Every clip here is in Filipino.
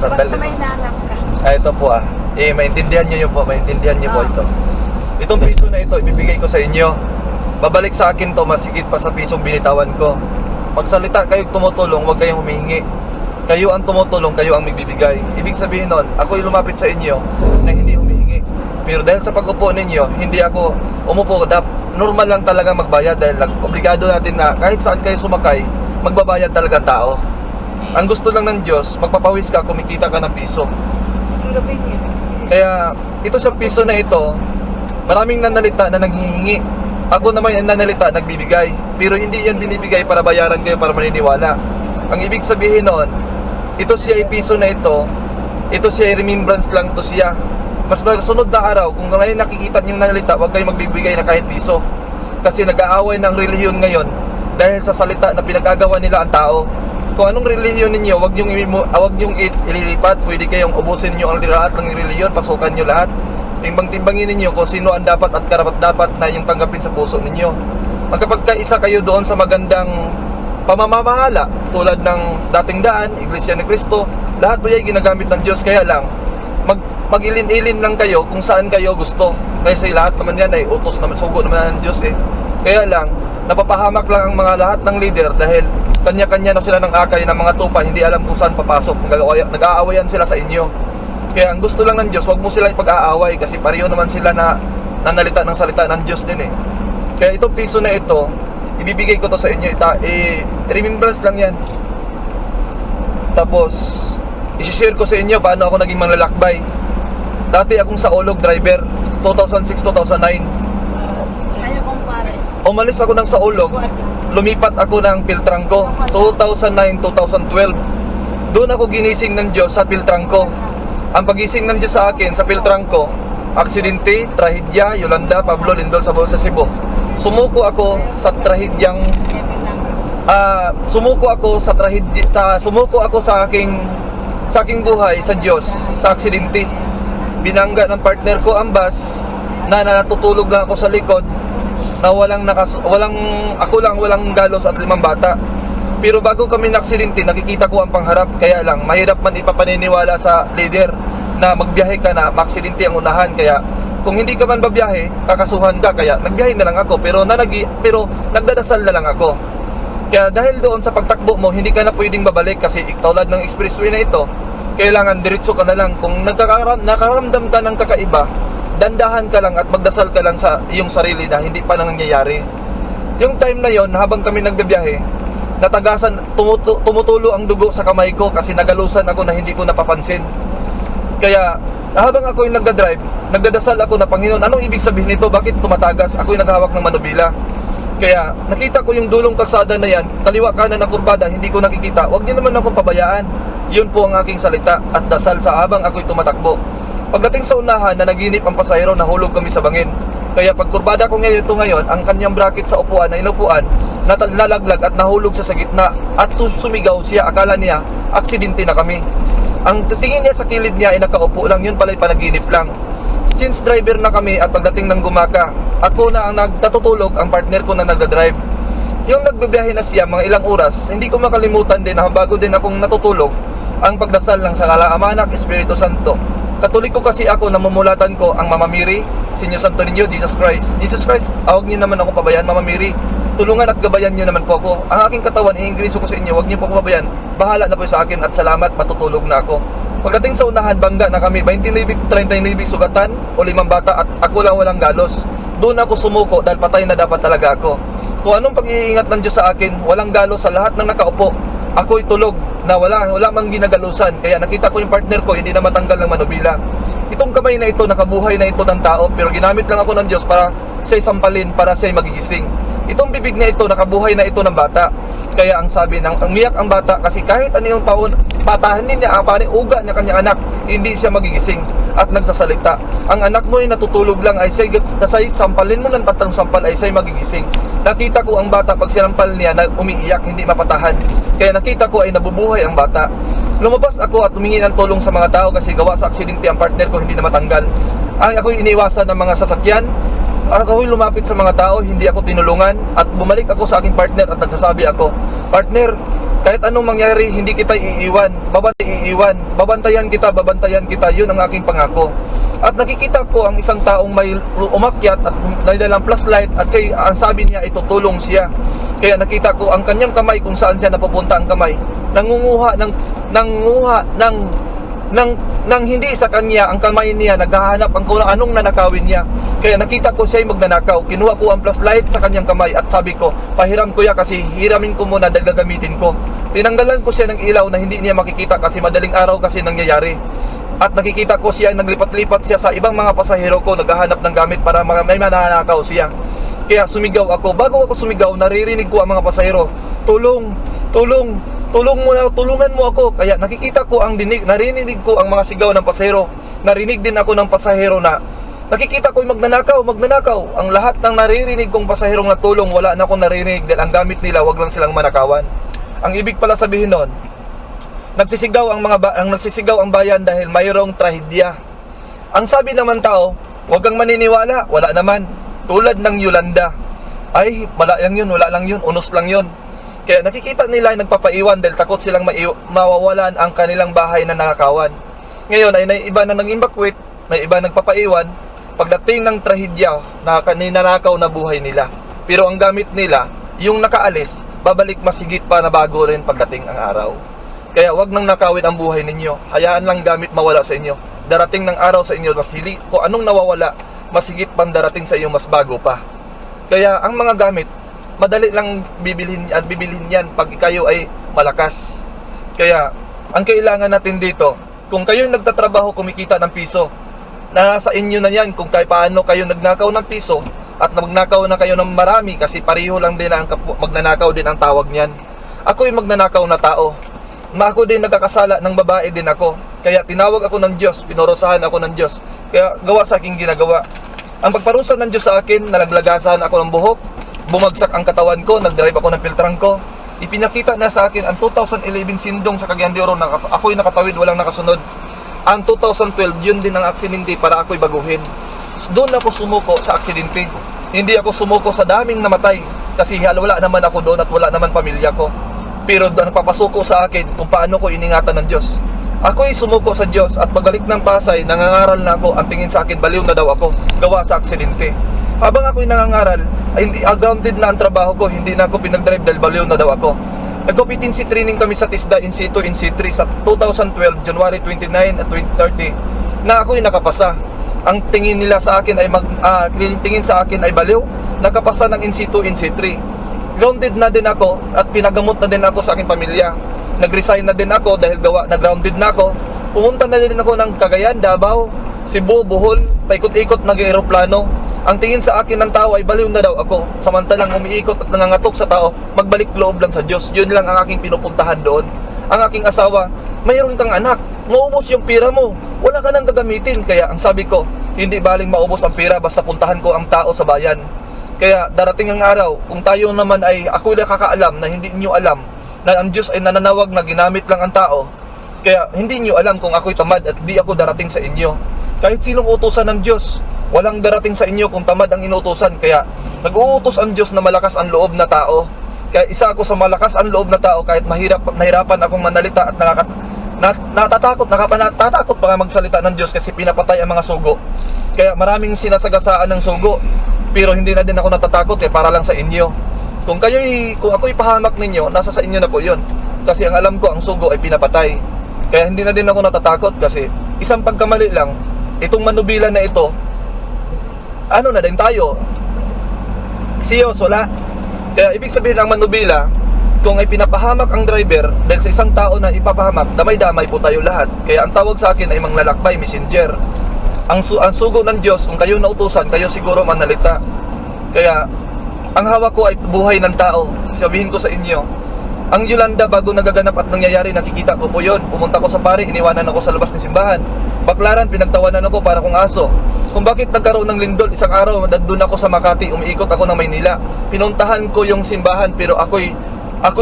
Sandali. Basta may nanap ka. Ito po maintindihan niyo yun po, maintindihan niyo po ito. Itong piso na ito, ibibigay ko sa inyo. Babalik sa akin to, masigit pa sa pisong binitawan ko. Magsalita kayo tumutulong, huwag kayong humihingi. Kayo ang tumutulong, kayo ang magbibigay. Ibig sabihin nun, ako'y lumapit sa inyo na hindi humihingi. Pero dahil sa pag-upo ninyo, hindi ako umupo. Normal lang talaga magbayad dahil obligado natin na kahit saan kayo sumakay, magbabayad talaga ang tao. Ang gusto lang ng Diyos, magpapawis ka, kumikita ka ng piso. Ang gabi niya. Kaya ito sa piso na ito, maraming nanalita na nanghihingi. Ako naman yung nanalita, nagbibigay. Pero hindi yan binibigay para bayaran kayo, para maniniwala. Ang ibig sabihin noon, ito siya yung piso na ito siya yung remembrance lang to siya. Mas sunod na araw, kung ngayon nakikita niyo yung nanalita, huwag kayong magbibigay na kahit piso. Kasi nag-aaway ng relihiyon ngayon dahil sa salita na pinag-agawa nila ang tao. Kung anong relihiyon ninyo, huwag niyong ililipat. Pwede kayong ubusin niyo ang lahat ng relihiyon, pasukan niyo lahat. Timbang-timbangin ninyo kung sino ang dapat at karapat-dapat na yung tanggapin sa puso ninyo. Magkapagkaisa kayo doon sa magandang pamamahala tulad ng dating daan, Iglesia ni Cristo, lahat po yan ginagamit ng Diyos. Kaya lang, mag-ilin-ilin lang kayo kung saan kayo gusto. Kasi lahat naman yan ay utos naman, sugo naman ng Diyos Kaya lang, napapahamak lang ang mga lahat ng leader dahil kanya-kanya na sila ng akay ng mga tupa, hindi alam kung saan papasok. Nag-aawayan sila sa inyo. Kaya ang gusto lang ng Diyos, wag mo sila ipag-aaway kasi pareho naman sila na nanalita ng salita ng Diyos din Kaya itong piso na ito, ibibigay ko to sa inyo. Remembrance lang yan. Tapos, isi-share ko sa inyo paano ako naging manlalakbay. Dati akong sa Olog driver, 2006-2009. Ano kong pares? Umalis ako ng Saulog, lumipat ako ng Piltrangco, 2009-2012. Doon ako ginising ng Diyos sa Piltrangco. Ang pagising ng Diyos sa akin sa Piltrangco, aksidente, trahedya, Yolanda, Pablo, Lindol sa Cebu. Sumuko ako sa trahedyang sumuko ako sa aking buhay sa Diyos sa aksidente. Binangga ng partner ko ang bus na natutulog lang ako sa likod na walang galos at 5 bata. Pero bago kami naksidente, nakikita ko ang pangharap. Kaya lang, mahirap man ipapaniniwala sa leader na magbiyahe ka na maksidente ang unahan. Kaya kung hindi ka man babiyahe, kakasuhan ka. Kaya nagbiyahe na lang ako, pero nagdadasal na lang ako. Kaya dahil doon sa pagtakbo mo, hindi ka na pwedeng babalik kasi tulad ng expressway na ito, kailangan diretso ka na lang. Kung nakaramdam ka ng kakaiba, dandahan ka lang at magdasal ka lang sa iyong sarili na hindi pa nangyayari. Yung time na yon, habang kami nagbibiyahe, natagasan, tumutulo ang dugo sa kamay ko kasi nagalusan ako na hindi ko napapansin. Kaya habang ako yung nagdadasal ako na, Panginoon, anong ibig sabihin nito? Bakit tumatagas? Ako yung naghahawak ng manubila. Kaya nakita ko yung dulong kalsada na yan, kaliwa kanan ng kurbada, hindi ko nakikita. Huwag niyo naman akong pabayaan. Yun po ang aking salita at dasal sa habang ako'y tumatakbo. Pagdating sa unahan na naginip ang pasahero, nahulog kami sa bangin. Kaya pag kurbada ko ngayon, ang kanyang bracket sa upuan na inupuan, nalalaglag at nahulog siya sa gitna. At sumigaw siya, akala niya, aksidente na kami. Ang tingin niya sa kilid niya ay nakaupo lang, yun pala'y panaginip lang. Since driver na kami at pagdating ng Gumaka, ako na ang natutulog, ang partner ko na nagdadrive. Yung nagbibiyahe na siya mga ilang oras, hindi ko makalimutan din na bago din akong natutulog, ang pagdasal ng sa Ama, Anak, Espiritu Santo. Katoliko kasi ako, namumulatan ko ang Mama Mary, Senyor Santo Niño, Jesus Christ. Jesus Christ, awag niyo naman ako pabayaan, Mama Mary. Tulungan at gabayan niyo naman po ako. Ang aking katawan, iingriso ko sa inyo, wag niyo po pabayaan. Bahala na po sa akin at salamat, matutulog na ako. Pagdating sa unahan, bangga na kami, 29-39 sugatan o 5 bata at ako lang walang galos. Doon ako sumuko dahil patay na dapat talaga ako. Kung anong pag-iingat ng Diyos sa akin, walang galos sa lahat ng nakaupo. Ako'y tulog na wala mang ginagalusan. Kaya nakita ko yung partner ko, hindi na matanggal ng manubila. Itong kamay na ito, nakabuhay na ito ng tao, pero ginamit lang ako ng Diyos para siya'y sampalin, para siya'y magigising. Itong bibig na ito, nakabuhay na ito ng bata. Kaya ang sabi ng umiyak ang bata kasi kahit anong taon, patahanin niya, uga niya kanyang anak, hindi siya magigising at nagsasalita. Ang anak mo ay natutulog lang, ay say sampalin mo ng 3 sampal ay say magigising. Nakita ko ang bata pag sinampal niya na umiiyak, hindi mapatahan. Kaya nakita ko ay nabubuhay ang bata. Lumabas ako at humingi ng tulong sa mga tao kasi gawa sa aksidente ang partner ko hindi na matanggal. Ako'y iniwasan ng mga sasakyan. Ako'y lumapit sa mga tao, hindi ako tinulungan at bumalik ako sa aking partner at nagsasabi ako, partner, Kahit anong mangyari, hindi kita iiwan. Babantayan kita, yun ang aking pangako. At nakikita ko ang isang taong may umakyat at may dalang flashlight at ang sabi niya ay tutulong siya. Kaya nakita ko ang kanyang kamay kung saan siya napupunta ang kamay. Nangunguha ng hindi sa kanya ang kamay niya, naghahanap ang kung anong nanakawin niya. Kaya nakita ko siya ay magnanakaw. Kinuha ko ang flashlight sa kanyang kamay at sabi ko, pahiram ko ya kasi hiramin ko muna dahil gagamitin ko. Tinanggalan ko siya ng ilaw na hindi niya makikita kasi madaling araw kasi nangyayari. At nakikita ko siya, naglipat-lipat siya sa ibang mga pasahero ko, naghahanap ng gamit para may mananakaw siya. Kaya sumigaw ako. Bago ako sumigaw, naririnig ko ang mga pasahero, tulong, tulong, tulungan mo ako. Kaya nakikita ko narinig ko ang mga sigaw ng pasahero. Narinig din ako ng pasahero na nakikita ko magnanakaw. Ang lahat ng naririnig kong pasaherong natulong, wala na akong naririnig dahil ang gamit nila, wag lang silang manakawan. Ang ibig pala sabihin nun, nagsisigaw ang bayan dahil mayroong trahedya. Ang sabi naman tao, huwag kang maniniwala, wala naman. Tulad ng Yolanda, ay wala lang yun, unos lang yun. Kaya nakikita nila ay nagpapaiwan dahil takot silang mawawalan ang kanilang bahay na nakakawan. Ngayon ay may iba na nag-evacuate, may iba nagpapaiwan. Pagdating ng trahedya, ninanakaw na buhay nila. Pero ang gamit nila, yung nakaalis, babalik masigit pa na bago rin pagdating ang araw. Kaya wag nang nakawin ang buhay ninyo. Hayaan lang gamit mawala sa inyo. Darating ng araw sa inyo, mas hili. Kung anong nawawala, masigit pang darating sa inyo, mas bago pa. Kaya ang mga gamit, madali lang bibilhin yan pag kayo ay malakas. Kaya ang kailangan natin dito, kung kayo nagtatrabaho kumikita ng piso, nasa inyo na yan kung paano kayo nagnakaw ng piso at magnakaw na kayo ng marami kasi pareho lang din ang magnanakaw din ang tawag niyan. Ako'y magnanakaw na tao. Ako din nagkakasala ng babae din ako. Kaya tinawag ako ng Diyos, pinurusahan ako ng Diyos. Kaya gawa sa aking ginagawa. Ang pagparusa ng Diyos sa akin, nalaglagasan ako ng buhok, bumagsak ang katawan ko, nagdrive ako ng filtran ko. Ipinakita na sa akin ang 2011 sindong sa Cagayan de Oro na ako'y nakatawid, walang nakasunod. Ang 2012, yun din ang aksidente para ako'y baguhin. Doon ako sumuko sa aksidente. Hindi ako sumuko sa daming namatay kasi wala naman ako doon at wala naman pamilya ko. Pero napapasuko sa akin kung paano ko iningatan ng Diyos. Ako'y sumuko sa Diyos at pagbalik ng Pasay, nangangaral na ako. Ang tingin sa akin, baliw na daw ako, gawa sa aksidente. Habang ako'y nangangaral, ay hindi grounded na ang trabaho ko, hindi na ako pinag-drive dahil baliw na daw ako. Nag-competency training kami sa TISDA in situ in C3 sa 2012, January 29 at 2030, na ako'y nakapasa. Ang tingin nila sa akin ay tingin sa akin ay baliw, nakapasa ng in situ in C3. Grounded na din ako at pinagamot na din ako sa aking pamilya. Nag-resign na din ako dahil na-grounded na ako. Pumunta na din ako ng Cagayan, Davao, Cebu, Bohol, paikot-ikot nag-aeroplano. Ang tingin sa akin ng tao ay baliw na daw ako. Samantalang umiikot at nangangatok sa tao, magbalik loob lang sa Diyos. Yun lang ang aking pinupuntahan doon. Ang aking asawa, mayroon kang anak, maubos yung pira mo, wala ka nang gagamitin. Kaya ang sabi ko, hindi baling maubos ang pira basta puntahan ko ang tao sa bayan. Kaya darating ang araw, kung tayo naman ay ako nakakaalam na hindi niyo alam na ang Diyos ay nananawag na ginamit lang ang tao. Kaya hindi niyo alam kung ako'y tamad at di ako darating sa inyo. Kahit sinong utusan ng Diyos, walang darating sa inyo kung tamad ang inutusan. Kaya nag-uutos ang Diyos na malakas ang loob na tao. Kaya isa ako sa malakas ang loob na tao kahit nahirapan akong manalita at natatakot pa nga magsalita ng Diyos kasi pinapatay ang mga sugo. Kaya maraming sinasagasaan ng sugo. Pero hindi na din ako natatakot para lang sa inyo. Kung ako'y pahamak ninyo, nasa sa inyo na po yun. Kasi ang alam ko, ang sugo ay pinapatay. Kaya hindi na din ako natatakot kasi isang pagkamali lang, itong manubila na ito, ano na din tayo? Siyos, wala. Kaya ibig sabihin ng manubila, kung ay pinapahamak ang driver dahil sa isang tao na ipapahamak, damay-damay po tayo lahat. Kaya ang tawag sa akin ay manglalakbay, messenger. Ang sugo ng Diyos, kung kayo nautusan, kayo siguro manalita. Kaya, ang hawak ko ay buhay ng tao. Sabihin ko sa inyo, ang Yolanda bago nagaganap at nangyayari, nakikita ko po yun. Pumunta ko sa pare, iniwanan ako sa labas ng simbahan. Baklaran, pinagtawanan ako para kung aso. Kung bakit nagkaroon ng lindol, isang araw, doon ako sa Makati, umiikot ako ng Maynila. Pinuntahan ko yung simbahan, pero ako'y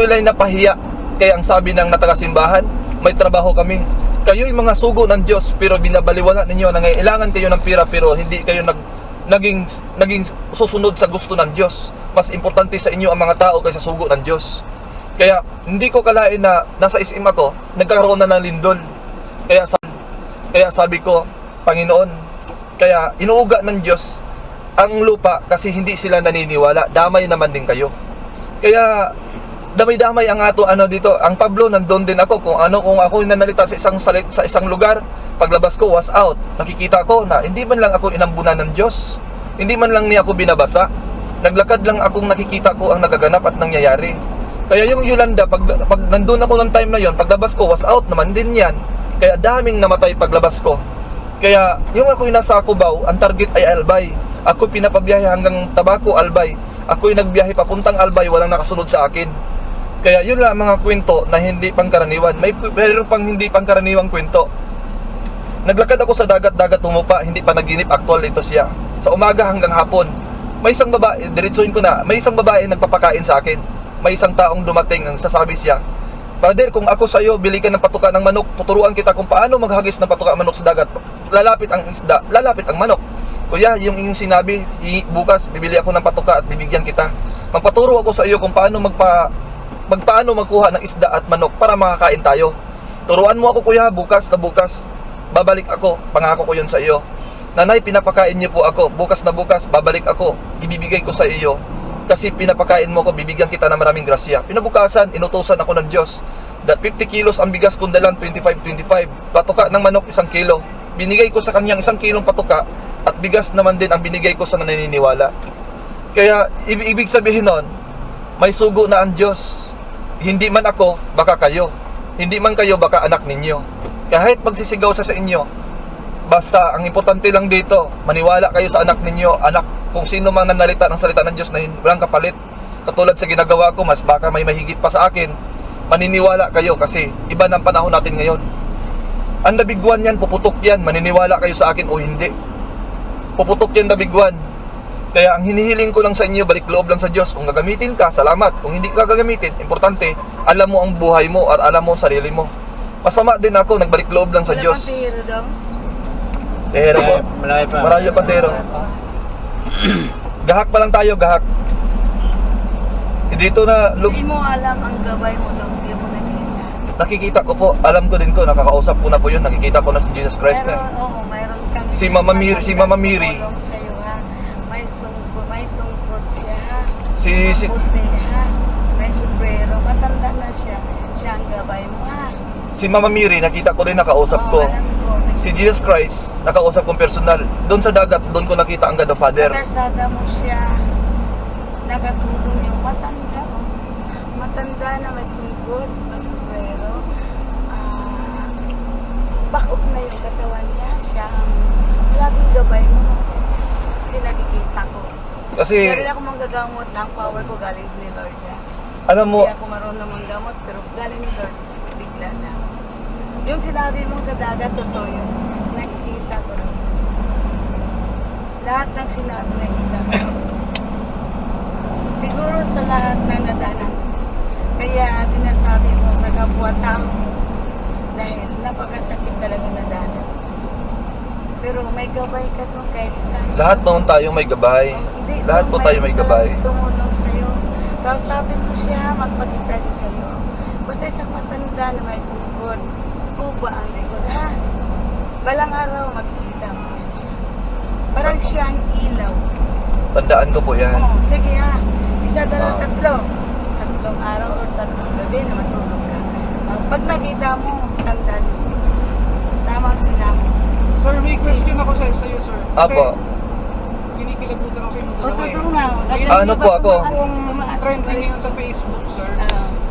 lang napahiya. Kaya ang sabi ng nataga-simbahan, may trabaho kami. Kayo'y mga sugo ng Diyos, pero binabaliwala ninyo na ngailangan kayo ng pira, pero hindi kayo naging susunod sa gusto ng Diyos. Mas importante sa inyo ang mga tao kaysa sugo ng Diyos. Kaya hindi ko kalain na nasa SM ako, nagkaroon na ng lindol. Kaya sabi ko, Panginoon, kaya inuuga ng Diyos ang lupa kasi hindi sila naniniwala. Damay naman din kayo. Kaya damay-damay ang ato dito. Ang Pablo nandun din ako kung ako nanalita sa isang lugar, paglabas ko was out. Nakikita ko na hindi man lang ako inambunan ng Diyos. Hindi man lang niya ako binabasa. Naglakad lang akong nakikita ko ang nagaganap at nangyayari. Kaya yung Yolanda, pag nandun ako ng time na yon, paglabas ko was out naman din yan. Kaya daming namatay paglabas ko. Kaya yung ako'y nasa Cubao, ang target ay Albay. Ako pinapabiyahe hanggang Tabaco, Albay. Ako'y nagbiyahe papuntang Albay, walang nakasunod sa akin. Kaya yun lang mga kwento na hindi pangkaraniwan. Mayroon pang hindi pangkaraniwang kwento. Naglakad ako sa dagat humupa, hindi pa naginip, actual ito siya. Sa umaga hanggang hapon, may isang babae, diretsuhin ko na, may isang babae nagpapakain sa akin. May isang taong dumating, ang sasabi siya, Brother, kung ako sa'yo, bili ka ng patuka ng manok, tuturuan kita kung paano maghagis ng patuka ng manok sa dagat. Lalapit ang isda, lalapit ang manok. Kuya, yung inyong sinabi, bukas bibili ako ng patuka at bibigyan kita. Magpaturo ako sa iyo kung paano paano magkuha ng isda at manok para makakain tayo. Turuan mo ako kuya, bukas na bukas. Babalik ako, pangako ko yun sa iyo. Nanay, pinapakain niyo po ako, bukas na bukas, babalik ako, ibibigay ko sa iyo. Kasi pinapakain mo ko, bibigyan kita ng maraming grasya. Pinabukasan, inutusan ako ng Diyos. That 50 kilos ang bigas kong dalan, 25. Patuka ng manok, 1 kilo. Binigay ko sa kanyang 1 kilong patuka at bigas naman din ang binigay ko sa naniniwala. Kaya, ibig sabihin nun, may sugo na ang Diyos. Hindi man ako, baka kayo. Hindi man kayo, baka anak ninyo. Kahit magsisigaw sa inyo, basta, ang importante lang dito, maniwala kayo sa anak ninyo. Anak, kung sino man nanalita ng salita ng Diyos na walang kapalit. Katulad sa ginagawa ko, mas baka may mahigit pa sa akin. Maniniwala kayo kasi iba ng panahon natin ngayon. Ang nabigwan yan, puputok yan. Maniniwala kayo sa akin o hindi. Puputok yan nabigwan. Kaya ang hinihiling ko lang sa inyo, balik loob lang sa Diyos. Kung gagamitin ka, salamat. Kung hindi ka gagamitin, importante, alam mo ang buhay mo at alam mo ang sarili mo. Masama din ako, nagbalik loob lang sa Wala Diyos. pang tihiro daw. Tehero po. Marami pa tehero. Gahak pa lang tayo, gahak. Dito na, Hindi mo alam ang gabay mo daw. Hindi mo nakita. nakikita ko po, alam ko din ko, nakakausap ko na po yun, nakikita ko na si Jesus Christ na. Mayroon kami. Si Mama Miri. Tulong sa'yo, ha? May tungkod siya, ha? Si Maputi, ha? May sombrero. Matanda na siya. Siya ang gabay mo, ha? Mama Miri, nakita ko rin, nakausap ko. Alam ko. Si Jesus Christ, nakausap kong personal. Doon sa dagat, doon ko nakita ang God the Father. Sa karsada mo siya. Nakatulong yung matanda mo. Matanda na may tungkod, may sombrero. Bakot na yung katawan niya. Siya ang laging gabay mo. Kasi nakikita ko. Kasi, Pero ako manggagamot na ang power ko galing ni Lord niya. alam mo, Hindi ako marunong manggamot, pero galing ni Lord, bigla na. Yung sinabi mo sa dagat, totoo yun. Nakikita ko rin. Lahat ng sinabi, nakikita ko. Siguro sa lahat ng nadanan. Kaya sinasabi mo sa kapwa-tao, dahil napakasakit talaga nadanan. Pero may gabay ka doon kahit saan. lahat noon tayo may gabay. Hindi, Lahat po tayo may gabay. tumulong sa'yo. Kausapin ko siya, magpagkita siya sa'yo. Basta isang matanda na may tungkod. Uba ang likod, ha? Balang araw, makikita mo yan siya. Parang siya ang ilaw. Tandaan ko po yan. Oo, sige ha. Isa, dalawa, Ah. tatlo. Tatlong araw o tatlong gabi na matulog ka. Pag nakita mo, tandaan mo. Tama ang sinabi. Sir, may question ako sa'yo, sir. Apo. Kinikilabutan ako sa inyong O, dalawa totoo eh. nga. Ano po ako? Kung trending ngayon sa Facebook, sir.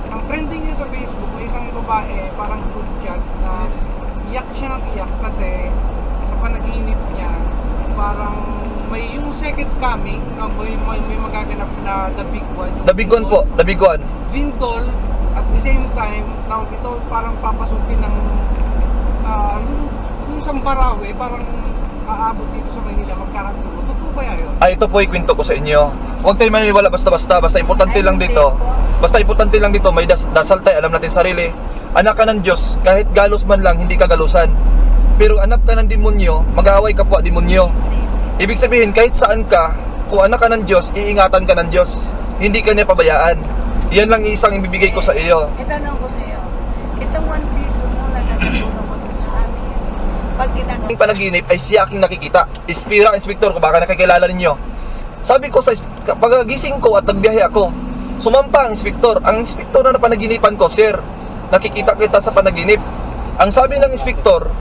Ang trending ngayon sa Facebook, may isang babae, parang group chat na iyak siya ng iyak kasi sa panaginip niya, parang may yung second coming, may magaganap na the big one. Yung The big one po, the big one. Lindol, at the same time, tawag ito parang papasukin ng yung Sambarawe, parang aabot dito sa Manila, magkarantulo. Totoo kaya yun? Ito po ikwento ko sa inyo. Huwag tayo maniwala basta-basta. Basta importante lang dito. Basta importante lang dito, may dasal tayo, alam natin sarili. Anak ka ng Diyos, kahit galos man lang, hindi ka galusan. Pero anak ka ng demonyo, mag-aaway ka po demonyo. Ibig sabihin, kahit saan ka, kung anak ka ng Diyos, iingatan ka ng Diyos. Hindi ka niya pabayaan. Yan lang isang ibibigay ko sa iyo. Itanong ko sa iyo, itong 1 piso mo na natutulong mo to sa amin. Pag ginagawa, Ang panaginip ay siya aking nakikita. Ispira, inspektor, kung baka nakikilala ninyo. Sabi ko sa paggising ko at nagbiyahe ako, sumampa ang inspektor. Ang inspektor na napanaginipan ko, sir, nakikita kita sa panaginip. Ang sabi ng inspektor,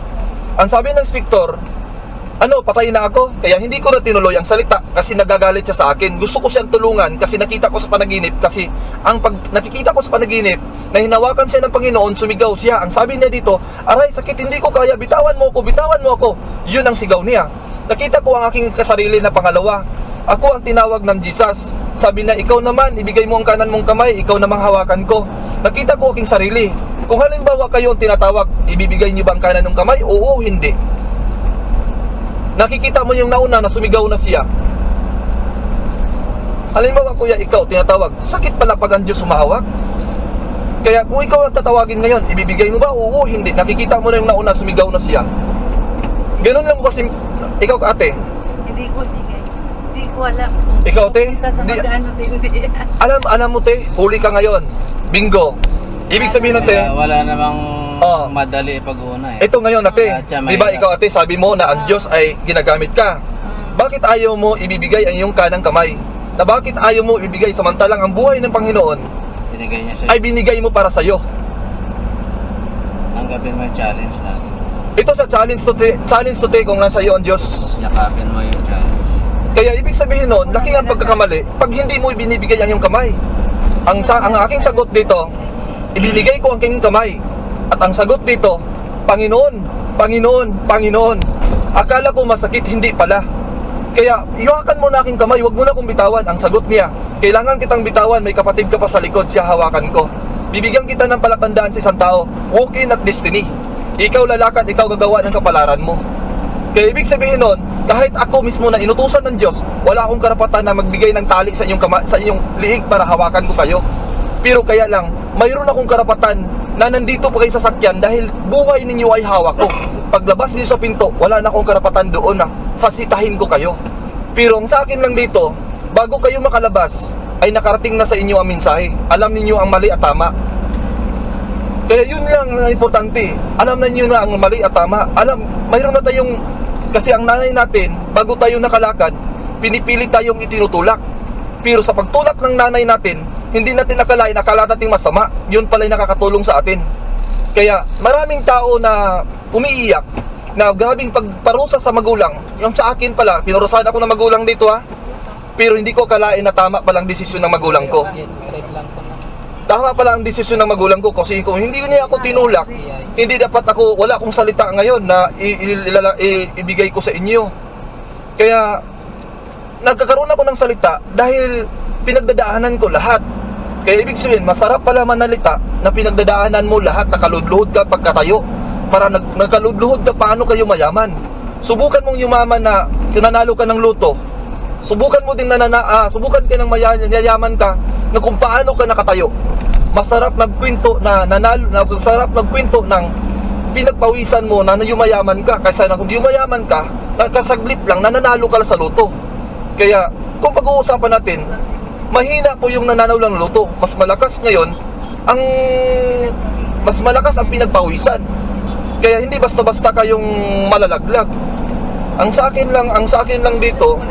ano, patay na ako. Kaya hindi ko na tinuloy ang salita kasi nagagalit siya sa akin. Gusto ko siyang tulungan kasi nakita ko sa panaginip. Kasi ang pag nakikita ko sa panaginip na hinawakan siya ng Panginoon, sumigaw siya. Ang sabi niya dito, aray, sakit, hindi ko kaya, bitawan mo ako, bitawan mo ako. Yun ang sigaw niya. Nakita ko ang aking kasarili na pangalawa. Ako ang tinawag ng Jesus. Sabi na, ikaw naman, ibigay mo ang kanan mong kamay, ikaw namang hawakan ko. Nakita ko aking sarili. Kung halimbawa kayo ang tinatawag, ibibigay niyo ba ang kanan ng kamay? Oo, hindi. Nakikita mo yung nauna na sumigaw na siya. Halimbawa, kuya, ikaw tinatawag, sakit pala pag ang Diyos humahawak. Kaya kung ikaw ang tatawagin ngayon, ibibigay mo ba? Oo, hindi. Nakikita mo na yung nauna, sumigaw na siya. Ganun lang kasi, ikaw ate, hindi ko bigay. Hindi ko alam. Ikaw, te? Punta sa Di- magkano sa hindi. alam mo te, huli ka ngayon. Bingo. Ibig sabihin nun, te, Wala namang Oh. madali pag-una eh. ito ngayon ate, At siya di ba mahirap. ikaw ate, sabi mo na ang Diyos ay ginagamit ka. Bakit ayaw mo ibibigay ang iyong kanang kamay? Na bakit ayaw mo ibigay samantalang ang buhay ng Panginoon Binigay niya sa'yo. ay binigay mo para sa'yo? Tanggapin mo yung challenge lagi. Ito sa challenge to te kung nasa iyo ang Diyos. Yakapin mo yung challenge. Kaya ibig sabihin nun, laki ang pagkakamali pag hindi mo ibinibigay ang iyong kamay. Ang aking sagot dito, ibinigay ko ang aking kamay. At ang sagot dito, Panginoon, Panginoon, Panginoon. Akala ko masakit, hindi pala. Kaya, iwakan mo na aking kamay, wag mo na akong bitawan. Ang sagot niya, kailangan kitang bitawan, may kapatid ka pa sa likod, siya hawakan ko. Bibigyan kita ng palatandaan sa isang tao, walk in at destiny. Ikaw lalakad, ikaw gagawa ng kapalaran mo. Kaya ibig sabihin nun, kahit ako mismo na inutusan ng Diyos, wala akong karapatan na magbigay ng tali sa inyong liig para hawakan ko kayo. Pero kaya lang, mayroon akong karapatan na nandito pa kayo sa sakyan dahil buhay ninyo ay hawak ko. Paglabas niyo sa pinto, wala na akong karapatan doon na sasitahin ko kayo. Pero ang sa akin lang dito, bago kayo makalabas, ay nakarating na sa inyo ang mensahe. Alam ninyo ang mali at tama. Kaya yun lang ang importante. Alam na niyo na ang mali at tama. Mayroon na tayong, kasi ang nanay natin, bago tayo nakalakad, pinipilit tayong itinutulak. Pero sa pagtulak ng nanay natin, hindi natin akala nating masama. Yun pala nakakatulong sa atin. Kaya maraming tao na umiiyak na grabing pagparusa sa magulang. Yung sa akin pala, pinurusahan ako ng magulang dito ha. Pero hindi ko akalain na tama palang desisyon ng magulang ko. Tama pala ang desisyon ng magulang ko kasi kung hindi niya ako tinulak, hindi dapat ako, wala akong salita ngayon na ibigay ko sa inyo. Kaya nagkakaroon ako ng salita dahil pinagdadaanan ko lahat. Kaya ibig sabihin, masarap pala manalita na pinagdadaanan mo lahat, nakaludluhod ka pagkatayo. Para nagkaludluhod ka, paano kayo mayaman? Subukan mong yumaman na nanalo ka ng luto. Subukan mo din subukan ka ng mayayaman ka na kung paano ka nakatayo. Masarap magkwento masarap magkwento ng pinagpawisan mo na yumayaman ka. Kasi kung yumayaman ka, nakasaglit lang, nananalo ka lang sa luto. Kaya, kung pag-uusapan natin, mahina po yung nananaw ng luto. Mas malakas ngayon ang pinagpawisan. Kaya hindi basta-basta kayong malalaglag. Ang sa akin lang dito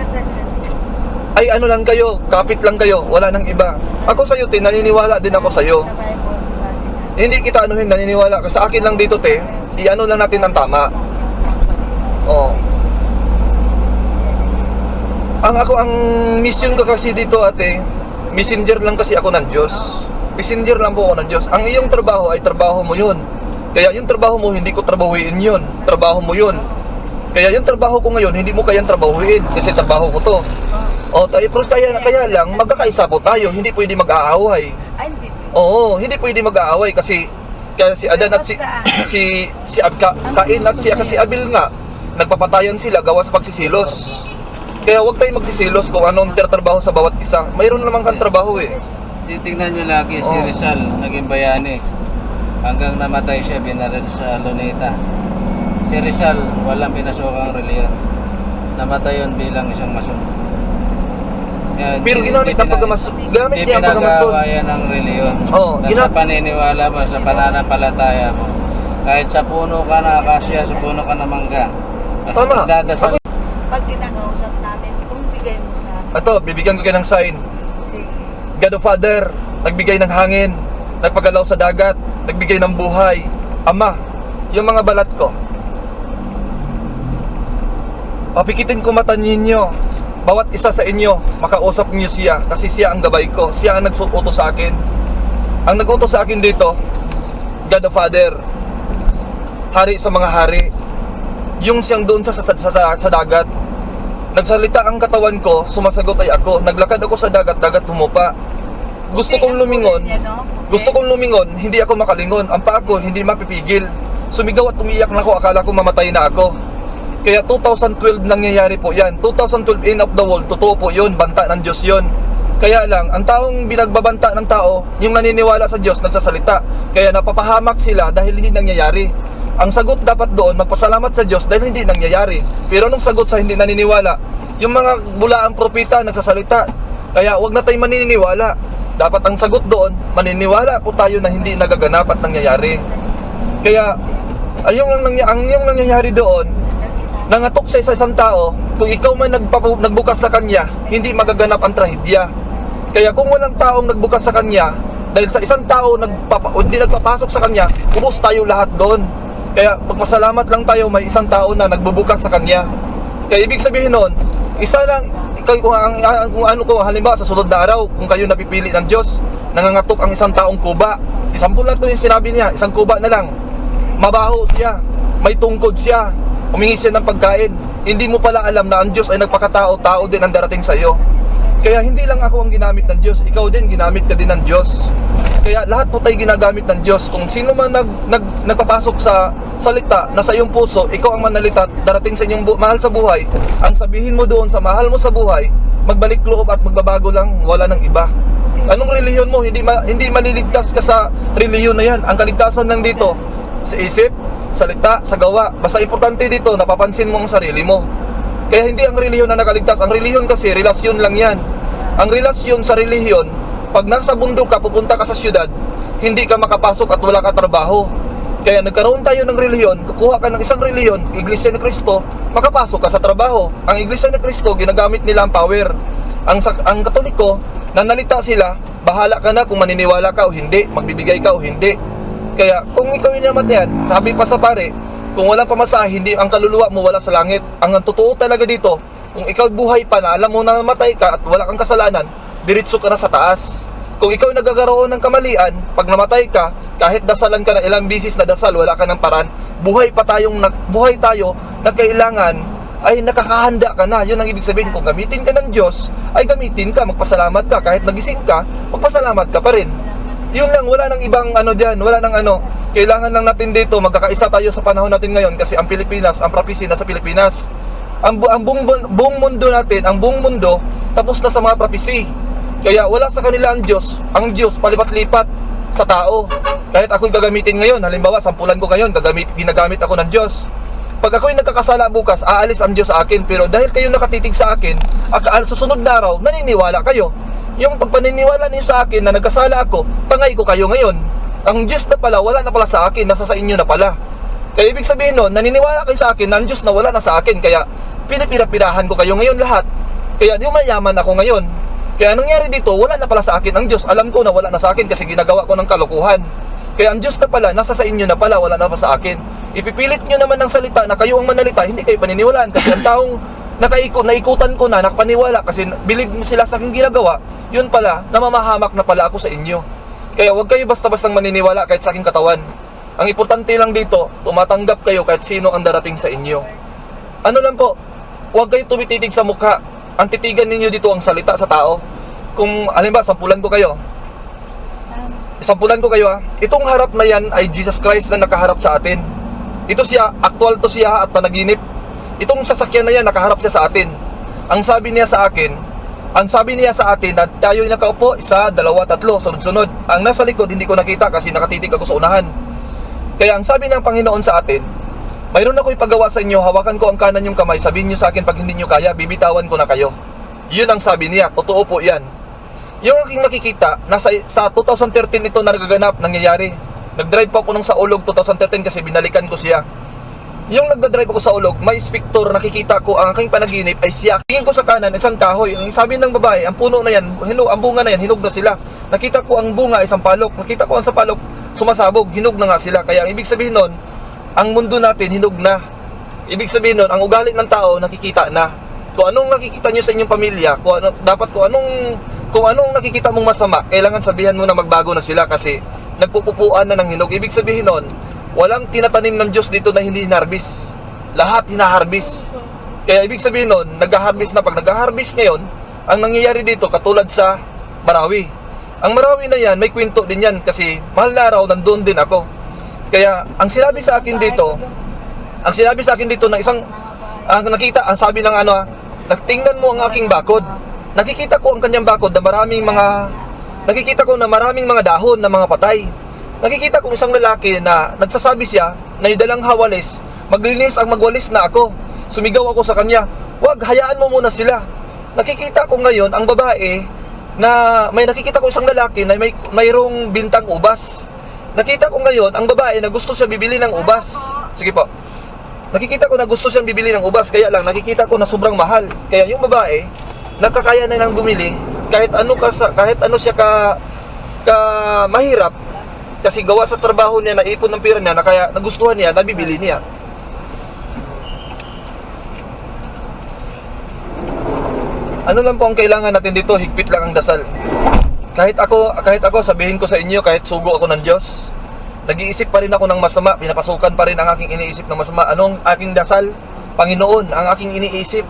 ay ano lang kayo, kapit lang kayo, wala nang iba. Ako sa iyo, te, naniniwala din ako sa iyo. Hindi kita anuhin, naniniwala ka. Sa akin lang dito, te, i-ano lang natin ang tama. Oh. Ang mission ko kasi dito, ate, messenger lang kasi ako ng Diyos. Messenger lang po ako ng Diyos. Ang iyong trabaho ay trabaho mo yun. Kaya yung trabaho mo, hindi ko trabahuin yun. Trabaho mo yun. Kaya yung trabaho ko ngayon, hindi mo kayang trabahuin. Kasi trabaho ko to. O, pero kaya lang, magkakaisa po tayo. Hindi pwede mag-aaway. Ay, hindi. Oo, hindi pwede mag-aaway kasi si Adan at si Kain at si Abel nga, nagpapatayan sila gawa sa pagsisilos. Kaya huwag tayong magsisilos kung anong trabaho sa bawat isa. Mayroon naman kang trabaho eh. Titignan nyo lagi si Rizal, naging bayani. Hanggang namatay siya, binaril sa Luneta. Si Rizal, walang pinasokang reliyon. Namatay yun bilang isang mason. Yan, Pero ginamit ang pagkamasod. Gamit Hindi niya ang pagkamasod. pinagawa yan ng reliyon. Oo, Sa paniniwala mo, sa pananampalataya mo. Kahit sa puno ka na akasya, sa puno ka na mangga. Basta Tama. magdadasal Ako, Pag kinakausap namin, kung bigay mo sa amin. ito, bibigyan ko kayo ng sign. Sige. God the Father, nagbigay ng hangin, nagpagalaw sa dagat, nagbigay ng buhay. Ama, yung mga balat ko. Papikitin ko mata ninyo. Bawat isa sa inyo, makausap niyo siya kasi siya ang gabay ko. Siya ang nag-utos sa akin. Ang nag-utos sa akin dito, God the Father, hari sa mga hari. Yung siyang doon sa dagat. Nagsalita ang katawan ko, sumasagot ay ako. Naglakad ako sa dagat, dagat humupa. Gusto kong lumingon. Gusto kong lumingon, hindi ako makalingon. Ang paa ko, hindi mapipigil. Sumigaw at umiyak na ako, akala ko mamatay na ako. Kaya 2012 nangyayari po yan. 2012 end of the world, totoo po yun, banta ng Diyos yun. Kaya lang, ang taong binagbabanta ng tao, yung naniniwala sa Diyos, nagsasalita. Kaya napapahamak sila dahil hindi nangyayari. Ang sagot dapat doon, magpasalamat sa Diyos dahil hindi nangyayari. Pero nung sagot sa hindi naniniwala, yung mga bulaang propeta nagsasalita. Kaya wag na tayong maniniwala. Dapat ang sagot doon, maniniwala po tayo na hindi nagaganap at nangyayari. Kaya, ang yung nangyayari doon, nangatok sa isang tao, kung ikaw man nagbukas sa kanya, hindi magaganap ang trahedya. Kaya kung walang taong nagbukas sa kanya, dahil sa isang tao hindi nagpapasok sa kanya, ubos tayo lahat doon. Kaya magpasalamat lang tayo may isang tao na nagbubukas sa kanya. Kaya ibig sabihin nun, isa lang, kung ano ko, halimbawa sa sunod na araw, kung kayo napipili ng Diyos, nangangatok ang isang taong kuba. Isampul lang to yung sinabi niya, isang kuba na lang. Mabaho siya, may tungkod siya, humingi siya ng pagkain. Hindi mo pala alam na ang Diyos ay nagpakatao, tao din ang darating sa iyo. Kaya hindi lang ako ang ginamit ng Diyos, ikaw din, ginamit ka din ng Diyos. Kaya lahat po tayo ginagamit ng Diyos. Kung sino man nagpapasok sa salita na sa iyong puso, ikaw ang manalita, darating sa inyong mahal sa buhay, ang sabihin mo doon sa mahal mo sa buhay, magbalik loob at magbabago lang, wala ng iba. Anong relihiyon mo? Hindi maliligtas ka sa relihiyon na yan. Ang kaligtasan lang dito, sa isip, salita, sa gawa. Basta importante dito, napapansin mo ang sarili mo. Kaya hindi ang relihiyon na nakaligtas. Ang relihiyon kasi, relasyon lang yan. Ang relasyon sa relihiyon, pag nasa bundok ka, pupunta ka sa syudad, hindi ka makapasok at wala ka trabaho. Kaya nagkaroon tayo ng relihiyon, kukuha ka ng isang relihiyon, Iglesia ni Cristo, makapasok ka sa trabaho. Ang Iglesia ni Cristo, ginagamit nila ang power. Ang Katoliko, nanalita sila, bahala ka na kung maniniwala ka o hindi, magbibigay ka o hindi. Kaya kung ikaw yung namatayan, sabi pa sa pare, kung walang pamasahe, hindi ang kaluluwa mo wala sa langit. Ang totoo talaga dito, kung ikaw buhay pa na alam mo na namatay ka at wala kang kasalanan, diretso ka na sa taas. Kung ikaw nagkakaroon ng kamalian, pag namatay ka, kahit dasalan ka ng ilang bisis na dasal, wala ka ng paraan, buhay tayo na kailangan ay nakakahanda ka na. Yun ang ibig sabihin, kung gamitin ka ng Diyos, ay gamitin ka, magpasalamat ka. Kahit nagising ka, magpasalamat ka pa rin. Yun lang, wala nang ibang dyan, wala nang kailangan lang natin dito, magkakaisa tayo sa panahon natin ngayon kasi ang Pilipinas, ang prophecy nasa Pilipinas. Ang buong mundo natin, ang buong mundo, tapos na sa mga prophecy. Kaya wala sa kanila ang Diyos palipat-lipat sa tao. Kahit ako'y gagamitin ngayon, halimbawa, sampulan ko ngayon, ginagamit ako ng Diyos. Pag ako'y nagkakasala bukas, aalis ang Diyos sa akin. Pero dahil kayo nakatitig sa akin, susunod na araw, naniniwala kayo. Yung pagpaniniwala niyo sa akin na nagkasala ako, tangay ko kayo ngayon. Ang Diyos na pala, wala na pala sa akin, nasa sa inyo na pala. Kaya ibig sabihin nun, naniniwala kayo sa akin na ang Diyos na wala na sa akin. Kaya pinapirahan ko kayo ngayon lahat. Kaya yumayaman ako ngayon. Kaya anong nangyari dito, wala na pala sa akin ang Diyos. Alam ko na wala na sa akin kasi ginagawa ko ng kalokohan. Kaya ang Diyos na pala, nasa sa inyo na pala, wala na pa sa akin. Ipipilit nyo naman ng salita na kayo ang manalita, hindi kayo paniniwalaan. Kasi ang taong naikutan ko na, nakapaniwala kasi believe sila sa aking ginagawa, yun pala, namamahamak na pala ako sa inyo. Kaya huwag kayo basta-bastang maniniwala kahit sa aking katawan. Ang importante lang dito, tumatanggap kayo kahit sino ang darating sa inyo. Ano lang po, huwag kayo tumititig sa mukha. Ang titigan ninyo dito ang salita sa tao. Kung, halimbawa, sampulan ko kayo. Sampulan ko kayo Itong harap na yan ay Jesus Christ na nakaharap sa atin. Ito siya, actual to siya at panaginip. Itong sasakyan na yan, nakaharap siya sa atin. Ang sabi niya sa atin na tayo yung nakaupo, 1, 2, 3, sunod-sunod. Ang nasa likod, hindi ko nakita kasi nakatitig ako sa unahan. Kaya ang sabi ng Panginoon sa atin, mayroon ako ipagawa sa inyo, hawakan ko ang kanan yung kamay, sabihin nyo sa akin pag hindi nyo kaya, bibitawan ko na kayo. Yun ang sabi niya, totoo po yan. Yung aking nakikita, sa 2013 ito nagaganap, nangyayari. Nag-drive po ako nung sa Ulog 2013 kasi binalikan ko siya. Yung nagda-drive ako sa Ulog, may inspector, nakikita ko ang aking panaginip ay siya. Tingin ko sa kanan, isang kahoy. Ang sabi ng babae, ang puno na yan, ang bunga na yan, hinog na sila. Nakita ko ang bunga, isang palok. Nakita ko ang sa palok, sumasabog, hinog na nga sila. Kaya ang ibig sabihin nun, ang mundo natin, hinog na. Ibig sabihin nun, ang ugali ng tao, nakikita na. Kung anong nakikita nyo sa inyong pamilya, kung anong nakikita mong masama, kailangan sabihan mo na magbago na sila kasi nagpupupuan na ng hinog. Ibig sabihin nun, walang tinatanim ng Diyos dito na hindi hinarbis. Lahat hinaharbis. Kaya ibig sabihin nun, nag-harvest na. Pag nag-harvest ngayon, ang nangyayari dito katulad sa Marawi. Ang Marawi na yan, may kwento din yan kasi mahal na araw, nandun din ako. Kaya ang sinabi sa akin dito ng isang ang sabi ng tingnan mo ang aking bakod. Nakikita ko ang kanyang bakod na maraming mga dahon na mga patay. Nakikita ko isang lalaki na nagsasabi siya na dalang hawalis, magwalis na ako. Sumigaw ako sa kanya, wag, hayaan mo muna sila. Nakikita ko ngayon ang babae na nakikita ko isang lalaki na mayroong bintang ubas. Nakita ko ngayon ang babae na gusto siya bibili ng ubas. Sige po. Nakikita ko na gusto siyang bibili ng ubas, kaya lang nakikita ko na sobrang mahal. Kaya yung babae, nakakaya na nang bumili kahit ano siya ka mahirap. Kasi gawa sa trabaho niya, naipon ng pera niya, na kaya nagustuhan niya, nabibili niya. Ano lang po ang kailangan natin dito, higpit lang ang dasal. Kahit ako sabihin ko sa inyo, kahit sugo ako ng Diyos, nag-iisip pa rin ako ng masama, pinapasukan pa rin ang aking iniisip ng masama. Anong aking dasal? Panginoon, ang aking iniisip,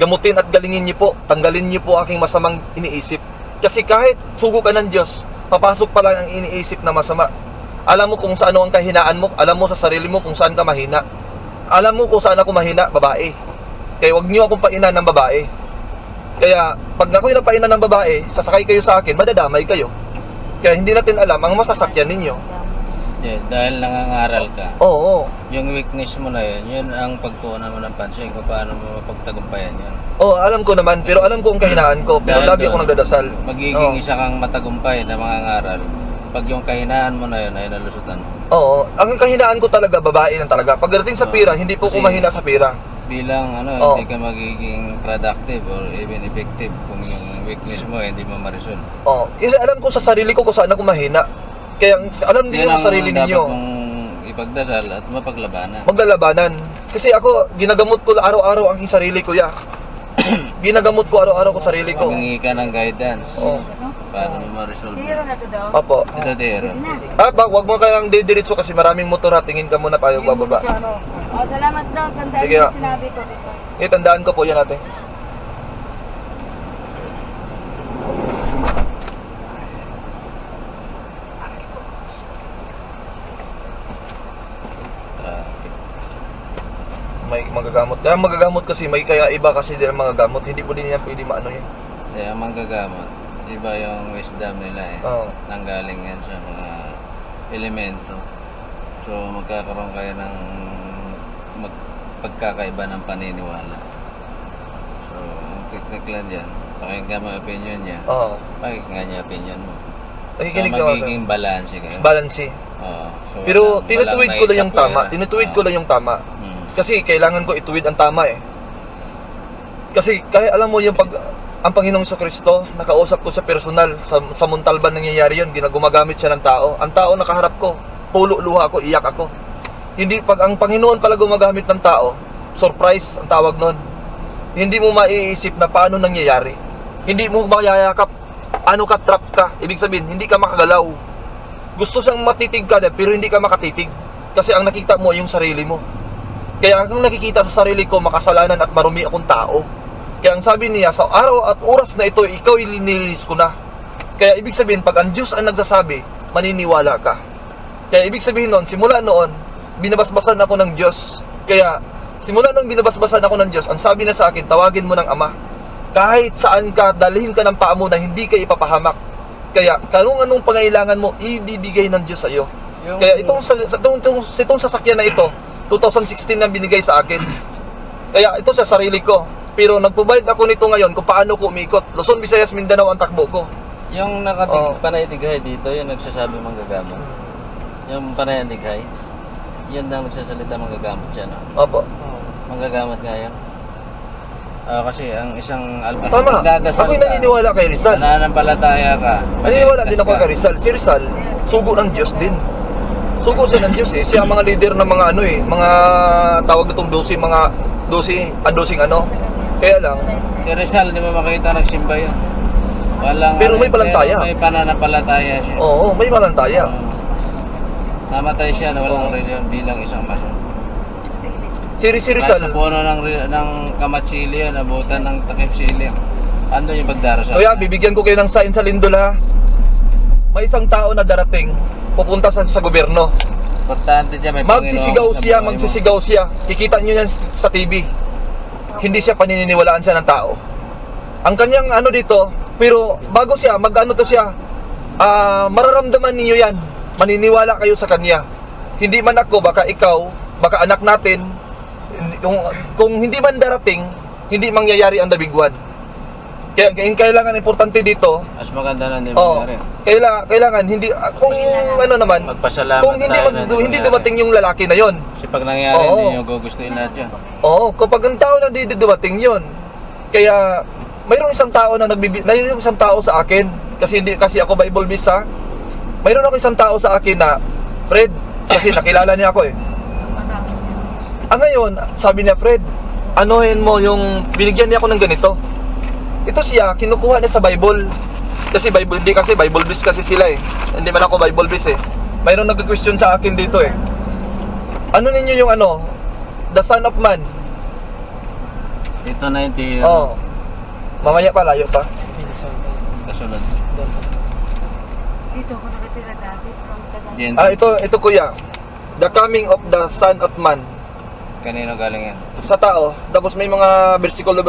gamutin at galingin niyo po, tanggalin niyo po aking masamang iniisip. Kasi kahit sugo ka ng Diyos, papasok pa lang ang iniisip na masama. Alam mo kung saan ang kahinaan mo, alam mo sa sarili mo kung saan ka mahina. Alam mo kung saan ako mahina, babae. Kaya wag niyo akong painan ng babae. Kaya pag ako'y napainan ng babae, sasakay kayo sa akin, madadamay kayo. Kaya hindi natin alam ang masasakyan ninyo. Yeah, dahil nangangaral ka. Oo. Yung weakness mo na yun ang pagtuunan mo ng pansin kung paano mo mapagtagumpayan yun. Oo, alam ko naman, pero alam ko ang kahinaan ko, pero Dahil lagi ako doon, nagdadasal. Magiging isa kang matagumpay na mangangaral pag yung kahinaan mo na yun ay nalusutan. Oo, ang kahinaan ko talaga, babae lang talaga. Pagdating sa pira, hindi po ko Kasi mahina sa pira. Bilang Oo. hindi ka magiging productive or even effective kung yung weakness mo hindi mo ma-resolve. Oo, kasi alam ko sa sarili ko kung saan ako mahina. Kaya alam din Yan sa sarili ang ninyo. dapat mong ipagdasal at mapaglabanan. Maglalabanan. Kasi ako, ginagamot ko araw-araw ang aking sarili ko, ya. Ginagamot ko araw-araw ko sarili ko. Humingi ka ng guidance Oo. para mo ma-resolve. Zero na to daw. Opo. Ito dero. Wag mo kayang didiretso kasi maraming motor ha. Tingin ka muna tayo bababa. Oh, salamat daw. Tandaan Sige, mo ah. yung sinabi ko dito. Tandaan ko po yan natin. Traffic. May magagamot. Kaya magagamot kasi may kaya iba kasi din ang mga gamot. Hindi po din yan pwede maano yan. Kaya ang manggagamot, iba yung wisdom nila Oo. Nanggaling yan sa mga elemento. So magkakaroon kayo ng pagkakaiba ng paniniwala. So ang technique lang dyan, pakinggan mo opinion niya, Oo. pakinggan niya opinion mo. Nakikinig So, na ako sa magiging balance kayo. balance. Oo. So, Pero walang tinutuwid ko lang yung naitsapwera. tama. Tinutuwid ko lang yung tama. Hmm. Kasi kailangan ko ituwid ang tama eh. Kasi kaya alam mo yung ang Panginoong Kristo, nakausap ko sa personal, sa Montalban nangyayari yun, gumagamit siya ng tao. Ang tao nakaharap ko, tulo luha ako, iyak ako. Hindi, pag ang Panginoon pala gumagamit ng tao, surprise ang tawag nun. Hindi mo maiisip na paano nangyayari. Hindi mo mayayakap, ano ka, trap ka. Ibig sabihin, hindi ka makagalaw. Gusto siyang matitig ka, pero hindi ka makatitig. Kasi ang nakita mo yung sarili mo. Kaya ang nakikita sa sarili ko, makasalanan at marumi akong tao. Kaya ang sabi niya, sa araw at oras na ito, ikaw ilinilis ko na. Kaya ibig sabihin, pag ang Diyos ang nagsasabi, maniniwala ka. Kaya ibig sabihin noon, simula noon, binabasbasan ako ng Diyos. Kaya, simula nung binabasbasan ako ng Diyos, ang sabi na sa akin, tawagin mo ng Ama. Kahit saan ka, dalhin ka ng paa mo na hindi ka ipapahamak. Kaya, anong pangailangan mo, ibibigay ng Diyos sa iyo. Kaya itong sasakyan na ito, 2016 na binigay sa akin. Kaya ito sa sarili ko. Pero nagprovide ako nito ngayon kung paano ko umikot. Luzon, Visayas, Mindanao ang takbo ko. Yung Oo. panay-dighay dito, yung nagsasabi manggagamot. Yung panay-dighay, yun ang nagsasalita manggagamot siya, no? Opo. Manggagamot nga yan. Kasi ang isang Tama. Ako'y naniniwala kay Rizal. Nananampalataya ka. Naniniwala din ako kay Rizal. Si Rizal, sugo ng Diyos din. Sugo siya ng Diyos eh. Siya ang mga leader ng mga ano eh, mga tawag itong 12, mga 12 ano. Kaya lang, Si Rizal, di ba makita nagsimba yun? Walang, Pero may palataya. May pananampalataya siya. oo, may malantaya. Namatay siya na walang reliyon bilang isang maso. Si Rizal, Sa puno ng kamatsili yun, abutan ng takip sili. Ando yung pagdarasal. Kuya, bibigyan ko kayo ng sign sa lindol ha. May isang tao na darating, pupunta sa gobyerno. Importante siya, may Magsisigaw Panginoon sa siya, buhay mo. magsisigaw siya. Kikita nyo yan sa TV. Hindi siya paniniwalaan siya ng tao. Ang kanyang ano dito, pero bago siya, mag-ano to siya, mararamdaman ninyo yan. Maniniwala kayo sa kanya. Hindi man ako, baka ikaw, baka anak natin, kung hindi man darating, hindi mangyayari ang the big one. Kaya kailangan importante dito, Mas maganda na hindi oh, mangyari. kailangan hindi kung ano naman, Magpasalamat kung hindi tayo na hindi nangyari. dumating yung lalaki na yon. Kasi pag nangyari, Oo. hindi nyo gugustuhin lahat yun. Oo, kapag ang tao na di dumating yon. Kaya mayroong isang tao na mayroong isang tao sa akin kasi ako Bible visa. Mayroon ako isang tao sa akin na Fred, kasi nakilala niya ako eh. Ngayon, sabi niya, Fred, anuhin mo yung binigyan niya ako ng ganito. Ito siya, kinukuha niya sa Bible. Kasi Bible, hindi kasi Bible base kasi sila eh. Hindi man ako Bible base eh. Mayroong nag-question sa akin dito eh. Ano ninyo yung ano? The Son of Man. Ito 90, Oh. Mamaya pa, layo pa. kasunod. Dito ako nakatira dati. From Tagal. Gen- Ito kuya. The coming of the Son of Man. Kanino galing yan? Sa tao. Tapos may mga bersikulo.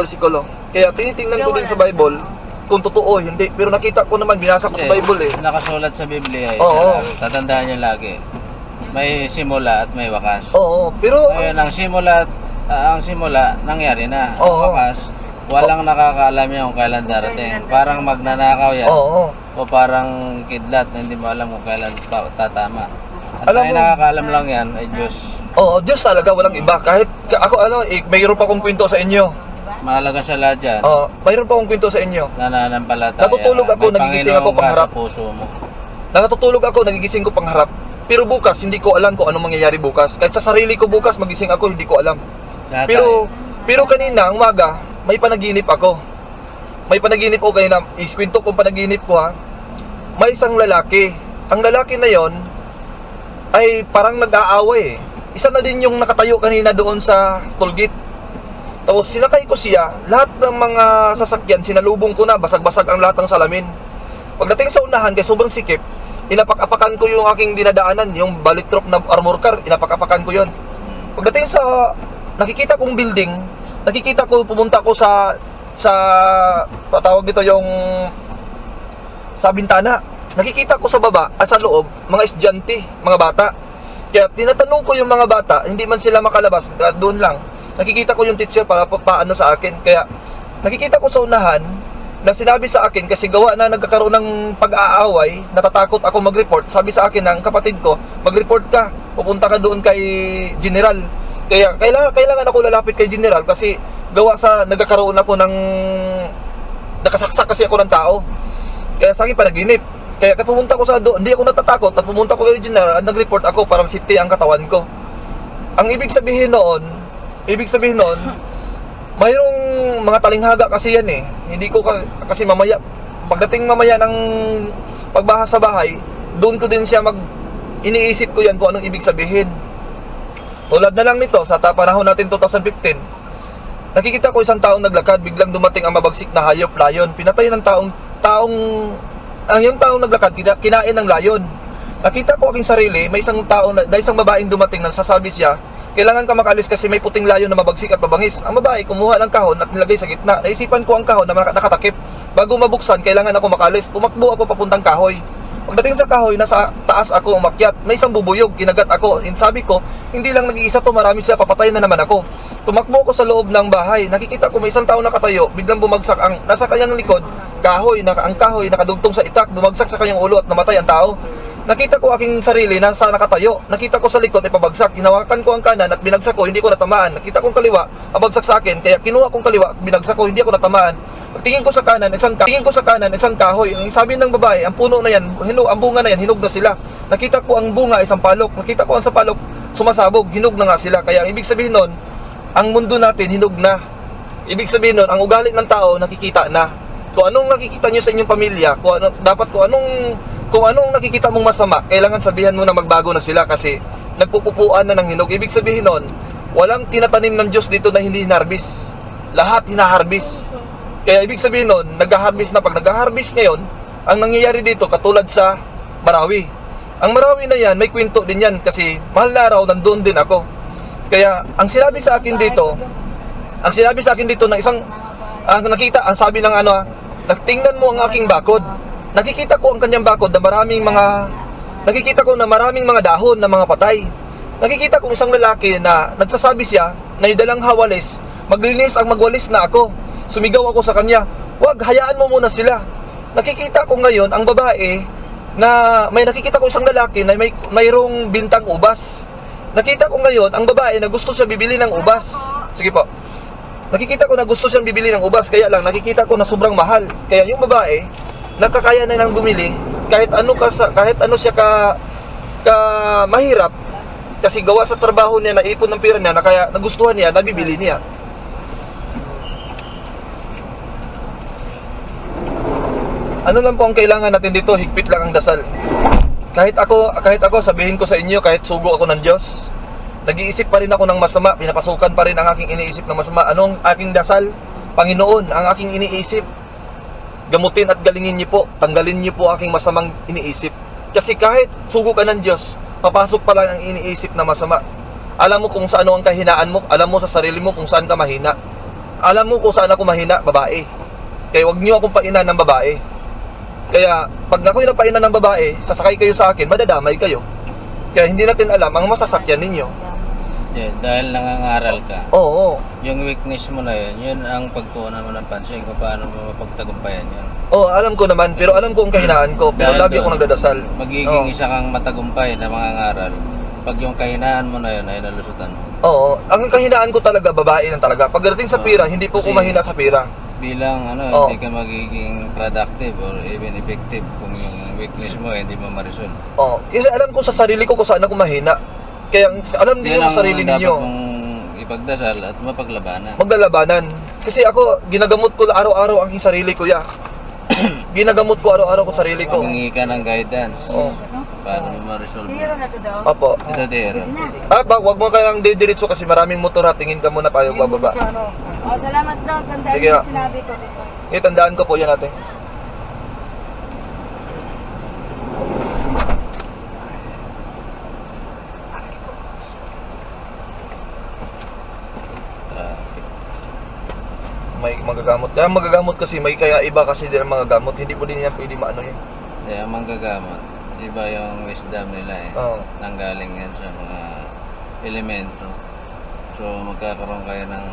Kaya tinitingnan ko din sa Bible kung totoo, hindi. Pero nakita ko naman, binasa ko sa Bible eh. Nakasulat sa Biblia. Oo. Tatandaan niyo lagi. May simula at may wakas. Oo, pero Ngayon, ang simula, nangyari na. Ang Oo. wakas, walang nakakaalam yan kung kailan darating. Parang magnanakaw yan. oo. O parang kidlat na hindi mo alam kung kailan tatama. At Alam tayo mo- nakakaalam lang yan ay Diyos. Oo, Diyos talaga, walang iba. Kahit ako, mayroon pa akong kwento sa inyo. Mahalaga sa lahat yan. Mayroon pa akong kwento sa inyo. Nananampalataya. Natutulog ako, May nagigising Panginoon ako pangharap. ka sa puso mo. Nakatutulog ako, nagigising ko pangharap. Pero bukas, hindi ko alam kung anong mangyayari bukas. Kahit sa sarili ko bukas, magising ako, hindi ko alam. Lahat Pero kanina, ang umaga, may panaginip ako. May panaginip ko kanina. Iskwento kong panaginip ko ha. May isang lalaki. Ang lalaki na yon ay parang nag-aaway eh. Isa na din yung nakatayo kanina doon sa tollgate. Tapos sinakay ko siya, lahat ng mga sasakyan, sinalubong ko na, basag-basag ang lahat ng salamin. Pagdating sa unahan, kaya sobrang sikip, inapak-apakan ko yung aking dinadaanan, yung balik truck na armor car, inapak-apakan ko yon. Pagdating sa nakikita kong building, nakikita ko, pumunta ko sa patawag dito yung sa bintana. Nakikita ko sa baba, sa loob, mga estudyante, mga bata. Kaya tinatanong ko yung mga bata, hindi man sila makalabas, doon lang. Nakikita ko yung teacher para paano sa akin. Kaya nakikita ko sa unahan na sinabi sa akin, kasi gawa na nagkakaroon ng pag-aaway, natatakot ako mag-report. Sabi sa akin ng kapatid ko, mag-report ka, pupunta ka doon kay General. Kaya kailangan ako lalapit kay General kasi gawa sa nagkakaroon ako ng nakasaksak kasi ako ng tao. Kaya sa akin panaginip. Kaya pumunta ko sa doon, hindi ako natatakot at pumunta ko kay General at nag-report ako para safety ang katawan ko. Ang ibig sabihin noon, mayroong mga talinghaga kasi yan eh. Hindi ko kasi mamaya, pagdating mamaya ng pagbahas sa bahay, doon ko din siya iniisip ko yan kung anong ibig sabihin. Tulad na lang nito, sa panahon natin 2015, nakikita ko isang taong naglakad, biglang dumating ang mabagsik na hayop, layon. Pinatay ng yung taong naglakad, kinain ng layon. Nakita ko aking sarili, may isang isang babaeng dumating na sasabi siya, kailangan ka makalis kasi may puting layon na mabagsik at mabangis. Ang babae, kumuha ng kahon at nilagay sa gitna. Naisipan ko ang kahon na nakatakip. Bago mabuksan, kailangan ako makalis. Pumakbo ako papuntang kahoy. Pagdating sa kahoy, nasa taas ako umakyat. May isang bubuyog, kinagat ako. Sabi ko, hindi lang nag-iisa to, marami sila, papatayin na naman ako. Tumakbo ko sa loob ng bahay. Nakikita ko may isang tao nakatayo, biglang bumagsak ang nasa kanyang likod, kahoy, ang kahoy nakadugtong sa itak, bumagsak sa kanyang ulo at namatay ang tao. Nakita ko aking sarili nasa nakatayo. Nakita ko sa likod ay pabagsak. Hinawakan ko ang kanan at binagsak ko, hindi ko natamaan. Nakita kong kaliwa, pabagsak sa akin, kaya kinuha kong kaliwa, binagsak ko, hindi ako natamaan. Tingin ko sa kanan, isang kahoy. Ang sabi ng babae, ang puno na yan, ang bunga na yan, hinog na sila. Nakita ko ang bunga, isang palok. Nakita ko ang sa palok, sumasabog, hinog na nga sila. Kaya ang ibig sabihin nun, ang mundo natin, hinog na. Ibig sabihin nun, ang ugali ng tao, nakikita na. Kung anong nakikita nyo sa inyong pamilya, kung anong nakikita mong masama, kailangan sabihan mo na magbago na sila kasi nagpupupuan na ng hinog. Ibig sabihin nun, walang tinatanim ng Diyos dito na hindi hinarbis. Lahat hinaharbis. Kaya ibig sabihin nun, nag-harvest na. Pag nag-harvest ngayon, ang nangyayari dito katulad sa Marawi. Ang Marawi na yan, may kwento din yan kasi mahal na araw, nandun din ako. Kaya ang sinabi sa akin dito ng isang ang sabi ng tingnan mo ang aking bakod. Nakikita ko ang kanyang bakod na nakikita ko na maraming mga dahon na mga patay. Nakikita ko isang lalaki na nagsasabi siya na dalang hawalis, magwalis na ako. Sumigaw ako sa kanya, wag, hayaan mo muna sila. Nakikita ko ngayon ang babae na nakikita ko isang lalaki na mayroong bintang ubas. Nakita ko ngayon ang babae na gusto siya bibili ng ubas. Sige po. Nakikita ko na gusto siyang bibili ng ubas, kaya lang nakikita ko na sobrang mahal. Kaya yung babae, nakakaya na nang bumili kahit ano siya mahirap kasi gawa sa trabaho niya, naipon ng pera niya na kaya nagustuhan niya, nabibili niya. Ano lang po ang kailangan natin dito, higpit lang ang dasal. Kahit ako sabihin ko sa inyo, kahit sugo ako ng Diyos, nag-iisip pa rin ako ng masama, pinapasukan pa rin ang aking iniisip ng masama. Anong aking dasal? Panginoon, ang aking iniisip, gamutin at galingin niyo po, tanggalin niyo po aking masamang iniisip. Kasi kahit sugo ka ng Diyos, papasok pa lang ang iniisip na masama. Alam mo kung saan ang kahinaan mo, alam mo sa sarili mo kung saan ka mahina. Alam mo kung saan ako mahina, babae. Kaya wag niyo akong painan ng babae. Kaya pag ako'y napainan ng babae, sasakay kayo sa akin, madadamay kayo. Kaya hindi natin alam ang masasakyan ninyo. Yeah, dahil nangangaral ka. Oo. Yung weakness mo na yun ang pagtuunan mo ng pansin kung paano mo mapagtagumpayan yun. Oo, alam ko naman, pero alam ko ang kahinaan ko, pero Dahil lagi ako doon, nagdadasal. Magiging isa kang matagumpay na mangangaral pag yung kahinaan mo na yun ay nalusutan. Oo, ang kahinaan ko talaga, babae lang talaga. Pagdating sa pira, hindi po ko Kasi mahina sa pira. Bilang hindi ka magiging productive or even effective kung yung weakness mo hindi mo ma-resolve. Oo, kasi alam ko sa sarili ko kung saan ako mahina. Kaya alam din Yan yung sa sarili ang ninyo. dapat mong ipagdasal at mapaglabanan. Maglalabanan. Kasi ako, ginagamot ko araw-araw ang aking sarili ko, ya. Ginagamot ko araw-araw ko sarili ko. Humingi ka ng guidance. Oo. Paano mo ma-resolve? Hero na to daw. Opo. Ito, Dero. Wag mo kayang didiretso kasi maraming motor ha. Tingin ka muna tayo bababa. Oh, salamat daw. Tandaan Sige, mo ah. yung sinabi ko. Tandaan ko po yan natin. Traffic. May magagamot. Kaya magagamot kasi may kaya iba kasi din ang mga gamot. Hindi po din yan pwede maano yan. Kaya manggagamot, iba yung wisdom nila eh. Oo. Nanggaling yan sa mga elemento. So magkakaroon kayo ng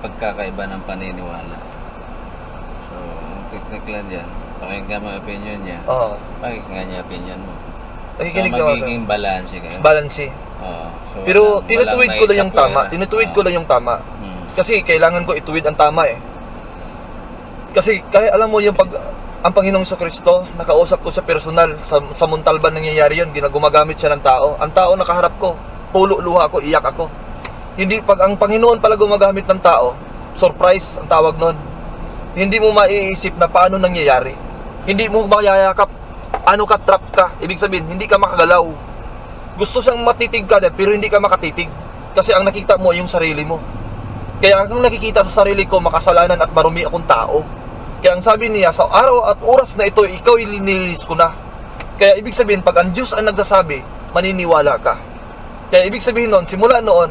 pagkakaiba ng paniniwala. So ang technique lang dyan, pakinggan mo opinion niya, Oo. pakinggan niya opinion mo. Nakikinig So lang ako sa magiging balance kayo. balance. Oo. So, Pero walang tinutuwid ko lang yung tama. maitsapwera. Tinutuwid ko lang yung tama. Hmm. Kasi kailangan ko ituwid ang tama eh. Kasi kaya alam mo yung ang Panginoong Kristo, nakausap ko sa personal, sa Montalban nangyayari yun, gumagamit siya ng tao. Ang tao nakaharap ko, tulo luha ako, iyak ako. Hindi pag ang Panginoon pala gumagamit ng tao, surprise ang tawag nun. Hindi mo maiisip na paano nangyayari. Hindi mo mayayakap, ano ka, trap ka. Ibig sabihin, hindi ka makagalaw. Gusto siyang matitig ka pero hindi ka makatitig. Kasi ang nakita mo yung sarili mo. Kaya ang nakikita sa sarili ko, makasalanan at marumi akong tao. Kaya ang sabi niya, sa araw at oras na ito, ikaw ilinilis ko na. Kaya ibig sabihin, pag ang Diyos ang nagsasabi, maniniwala ka. Kaya ibig sabihin noon, simula noon,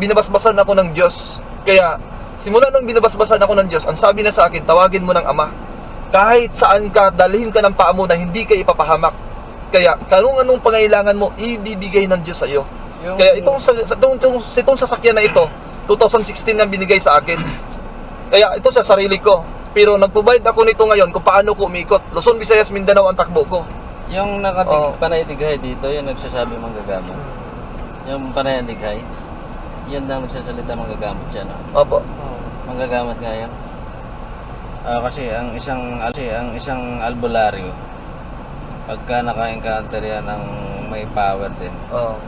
binabasbasan ako ng Diyos. Kaya simula nung binabasbasan ako ng Diyos, ang sabi na sa akin, tawagin mo ng Ama. Kahit saan ka, dalhin ka ng paa mo na hindi ka ipapahamak. Kaya, anong pangailangan mo, ibibigay ng Diyos sa iyo. Yung- Kaya itong sasakyan na ito, 2016 ang binigay sa akin. Kaya ito sa sarili ko. Pero nag-provide ako nito ngayon kung paano ko umikot. Luzon, Visayas, Mindanao ang takbo ko. Yung Oo. panay-dighay dito, yung nagsasabi manggagamot. Yung panay-dighay, yun ang nagsasalita manggagamot siya, no? Opo. Manggagamot nga yan. Kasi ang isang albularyo, pagka naka-encounter yan ng may power din, Oo.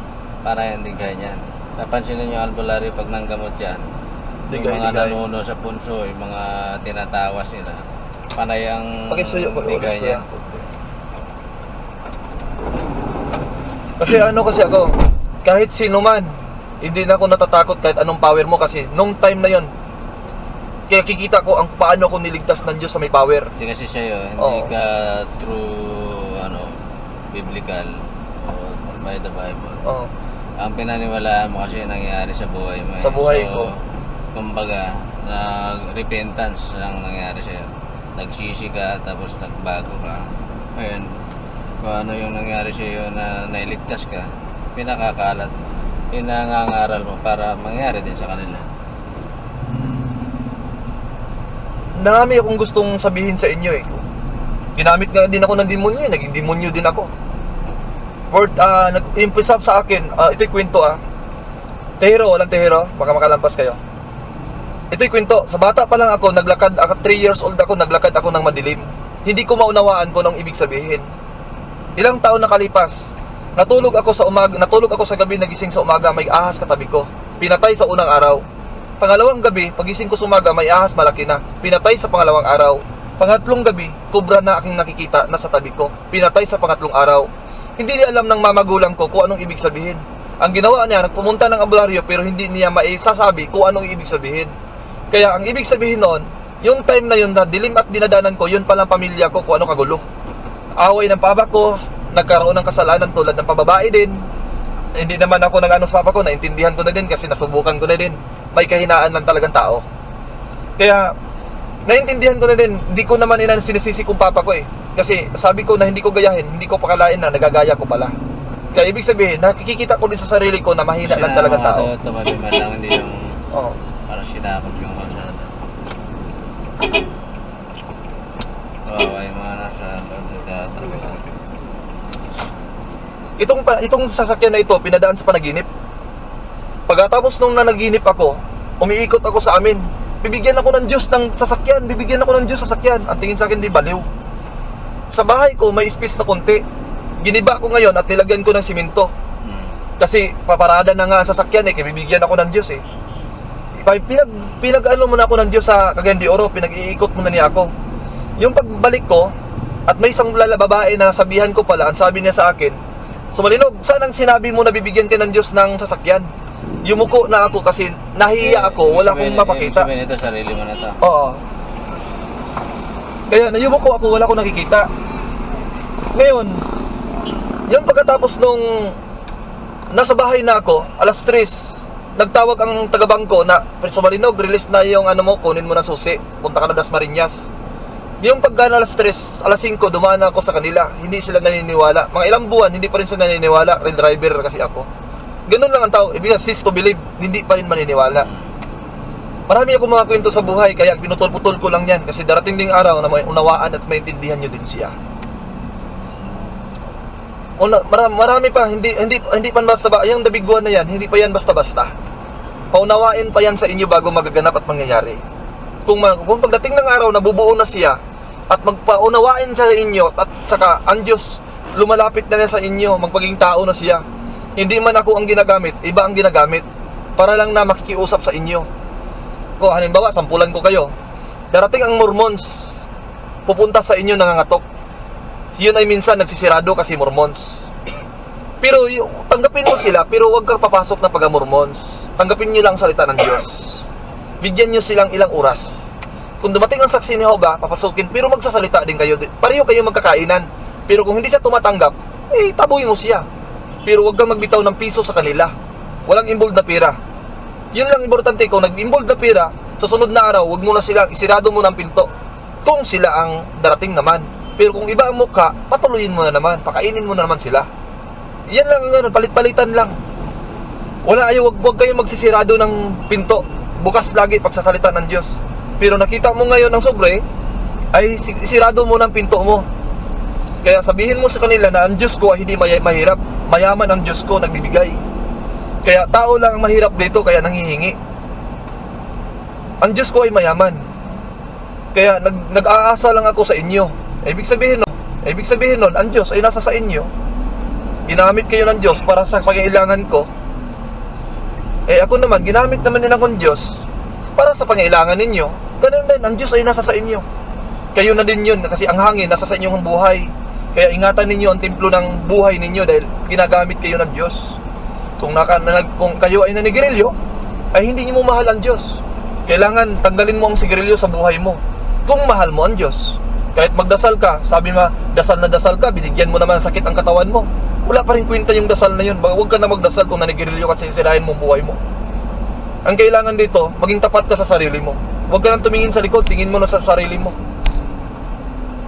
panay-dighay niyan. Napansin niyo yung albularyo pag nanggamot yan, yung mga Digay-digay. nanuno sa punso, yung mga tinatawas nila, panay ang Pakisuyo ko digay niya. Kasi ako, kahit sino man, hindi na ako natatakot kahit anong power mo kasi nung time na yon, kaya kikita ko ang paano ako niligtas ng Diyos sa may power. Hindi kasi sa'yo, hindi Oo. ka true, biblical, or by the Bible. Oo. Ang pinaniwalaan mo kasi yung nangyayari sa buhay mo. Sa buhay so, ko. Kumbaga, repentance lang nangyari sa'yo. Nagsisi ka, tapos nagbago ka. Ngayon, kung ano yung nangyari sa'yo na nailigtas ka, pinakakalat mo. Pinangangaral mo para mangyari din sa kanila. Marami akong gustong sabihin sa inyo eh. Ginamit nga din ako ng demonyo eh. Naging demonyo din ako. Nag-impisa sa akin, ito'y kwento Tehero, walang tehero, baka makalampas kayo. Ito'y kwento, sa bata pa lang ako, 3 years old ako, naglakad ako ng madilim. Hindi ko maunawaan kung anong ibig sabihin. Ilang taon nakalipas, natulog ako sa gabi, nagising sa umaga, may ahas katabi ko. Pinatay sa unang araw. Pangalawang gabi, pagising ko sa umaga, may ahas malaki na. Pinatay sa pangalawang araw. Pangatlong gabi, kubra na aking nakikita nasa tabi ko. Pinatay sa pangatlong araw. Hindi niya alam ng mamagulang ko kung anong ibig sabihin. Ang ginawa niya, nagpumunta ng albularyo pero hindi niya maisasabi kung anong ibig sabihin. Kaya ang ibig sabihin noon, yung time na yun na dilim at dinadanan ko, yun palang pamilya ko kung ano kagulo. Away ng papa ko, nagkaroon ng kasalanan tulad ng pababae din. Hindi naman ako nag-ano sa papa ko, naintindihan ko na din kasi nasubukan ko na din. May kahinaan lang talagang tao. Kaya, naintindihan ko na din, hindi ko naman sinisisi kong papa ko eh. Kasi sabi ko na hindi ko gayahin, hindi ko pakalain na nagagaya ko pala. Kaya ibig sabihin, nakikita ko din sa sarili ko na mahina lang talaga tao. Tumabi man lang, hindi yung Oo. para sinakop yung kalsada. Kawawa yung mga nasa traffic. Itong sasakyan na ito, pinadaan sa panaginip. Pagkatapos nung nanaginip ako, umiikot ako sa amin. Bibigyan ako ng Diyos ng sasakyan, bibigyan ako ng Diyos sasakyan. Ang tingin sa akin, di baliw. Sa bahay ko, may space na konti. Giniba ko ngayon at nilagyan ko ng simento. Kasi paparada na nga ang sasakyan eh, kaya bibigyan ako ng Diyos eh. Pinag-ano muna ako ng Diyos sa Cagayan de Oro, pinag-iikot muna niya ako. Yung pagbalik ko, at may isang babae na sabihan ko pala, ang sabi niya sa akin, Sumalinog, saan ang sinabi mo na bibigyan ka ng Diyos ng sasakyan? Yumuko na ako kasi nahiya ako, wala akong mapakita. Sabihin ito, sarili mo na to. Oo. Kaya nayumuko ako, wala akong nakikita. Ngayon, yung pagkatapos nung nasa bahay na ako, alas 3, nagtawag ang tagabangko na, Sumalinog, release na yung ano mo, kunin mo na susi, punta ka na Dasmariñas. Yung pagkana alas 3, alas 5, dumaan ako sa kanila. Hindi sila naniniwala. Mga ilang buwan, hindi pa rin sila naniniwala. Rail driver kasi ako. Ganun lang ang tao. Ibig cease to believe, hindi pa rin maniniwala. Marami akong mga kwento sa buhay, kaya pinutol-putol ko lang yan. Kasi darating ding araw na may unawaan at maintindihan nyo din siya. Marami pa, hindi pa basta-basta. Yung the big one na yan, hindi pa yan basta-basta. Paunawain pa yan sa inyo bago magaganap at mangyayari. Kung pagdating ng araw, nabubuo na siya, at magpaunawain sa inyo, at saka ang Diyos lumalapit na niya sa inyo, magpaging tao na siya. Hindi man ako ang ginagamit, iba ang ginagamit, para lang na makikiusap sa inyo. Kung halimbawa, sampulan ko kayo, darating ang Mormons, pupunta sa inyo nangangatok. Yun ay minsan nagsisirado kasi Mormons. Pero tanggapin mo sila, pero huwag kang papasok na pag-Mormons. Tanggapin nyo lang salita ng Diyos. Bigyan nyo silang ilang oras. Kung dumating ang saksi ni Jehovah, papasukin, pero magsasalita din kayo. Pareho kayo magkakainan. Pero kung hindi siya tumatanggap, tabuhin mo siya. Pero huwag kang magbitaw ng piso sa kanila. Walang involved na pera. Yun lang importante, kung nag-involved na pera, sa sunod na araw, huwag mo na silang, isirado mo ng pinto. Kung sila ang darating naman. Pero kung iba ang mukha, patuloyin mo na naman, pakainin mo na naman sila. Yan lang ang ano, palit-palitan lang. Wala ayo, wag kayong magsisirado ng pinto. Bukas lagi pagsasalita ng Diyos. Pero nakita mo ngayon ng sobre, ay sirado mo ng pinto mo. Kaya sabihin mo sa kanila na ang Diyos ko ay hindi mahirap. Mayaman ang Diyos ko, nagbibigay. Kaya tao lang ang mahirap dito, kaya nanghihingi. Ang Diyos ko ay mayaman. Kaya nag-aasa lang ako sa inyo. Ibig sabihin nun, ang Diyos ay nasa sa inyo. Ginamit kayo ng Diyos para sa pangailangan ko. Ako naman, ginamit naman din akong Diyos para sa pangailangan ninyo. Ganun din, ang Diyos ay nasa sa inyo. Kayo na din yun, kasi ang hangin nasa sa inyong buhay. Kaya ingatan ninyo ang templo ng buhay ninyo dahil ginagamit kayo ng Diyos. Kung kayo ay nanigirilyo, ay hindi niyo mo mahal ang Diyos. Kailangan tanggalin mo ang sigarilyo sa buhay mo. Kung mahal mo ang Diyos. Kahit magdasal ka, sabi mo, dasal na dasal ka, binigyan mo naman sakit ang katawan mo. Wala pa rin kwenta yung dasal na yun. Huwag ka na magdasal kung nanigirilyo ka at sisirahin mo ang buhay mo. Ang kailangan dito, maging tapat ka sa sarili mo. Huwag ka nang tumingin sa likod, tingin mo na sa sarili mo.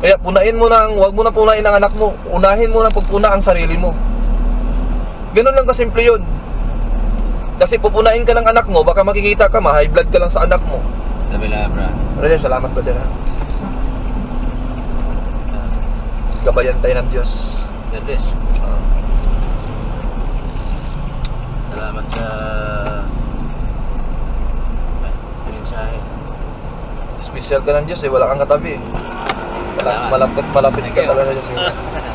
Kaya huwag mo na punain ang anak mo. Unahin mo na pagpuna ang sarili mo. Ganun lang kasimple yun. Kasi pupunain ka ng anak mo, baka makikita ka, high blood ka lang sa anak mo. Sabi lang, bro. Brother, salamat brother ha. Gabayan tayo ng Diyos. God bless. Salamat sa mensahe. Special ka ng Diyos wala kang katabi. Salamat. Malapit ka Thank you. talaga sa Diyos.